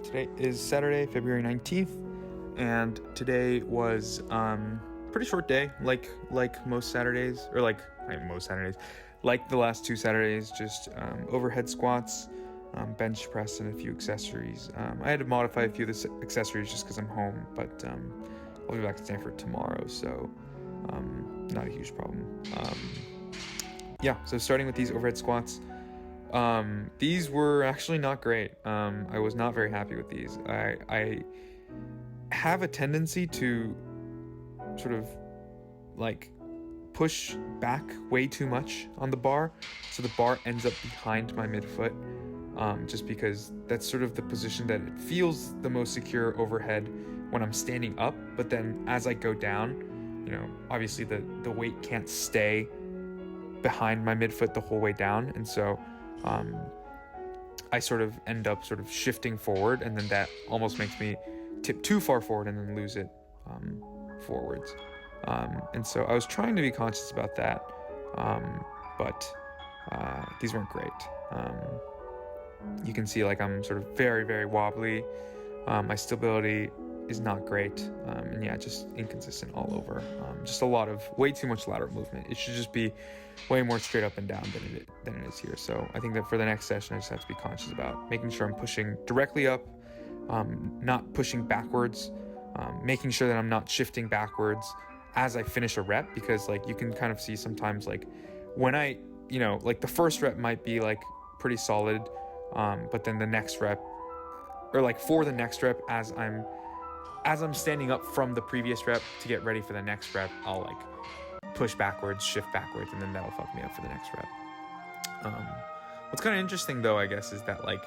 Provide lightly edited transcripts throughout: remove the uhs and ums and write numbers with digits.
Today is Saturday, February 19th, and today was pretty short day, like most Saturdays, or like the last two Saturdays, just overhead squats, bench press, and a few accessories. I had to modify a few of the accessories just because I'm home, but I'll be back at Stanford tomorrow, so not a huge problem. So starting with these overhead squats. These were actually not great. I was not very happy with these. I have a tendency to sort of like push back way too much on the bar, so the bar ends up behind my midfoot, just because that's sort of the position that it feels the most secure overhead when I'm standing up. But then as I go down, obviously the weight can't stay behind my midfoot the whole way down, and so I sort of end up sort of shifting forward, and then that almost makes me tip too far forward and then lose it forwards. And so I was trying to be conscious about that, but these weren't great. You can see like I'm sort of very, very wobbly. My stability is not great, just inconsistent all over. Just way too much lateral movement. It should just be way more straight up and down than it is here. So I think that for the next session, I just have to be conscious about making sure I'm pushing directly up, not pushing backwards, making sure that I'm not shifting backwards as I finish a rep, because like you can kind of see sometimes like when I, like the first rep might be like pretty solid, but then the next rep, or like for the next rep, as I'm standing up from the previous rep to get ready for the next rep, I'll like push backwards, shift backwards, and then that'll fuck me up for the next rep. What's kind of interesting though, I guess, is that like,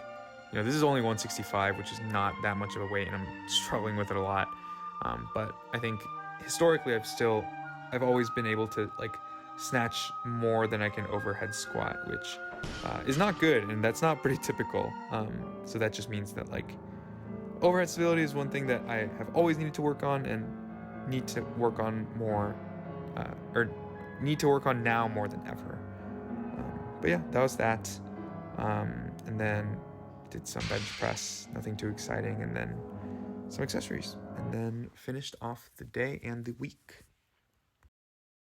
this is only 165, which is not that much of a weight, and I'm struggling with it a lot. But I think historically I've always been able to like snatch more than I can overhead squat, which is not good, and that's not pretty typical. So that just means that like overhead stability is one thing that I have always needed to work on and need to work on more, or need to work on now more than ever. But yeah, that was that. And then did some bench press, nothing too exciting, and then some accessories, and then finished off the day and the week.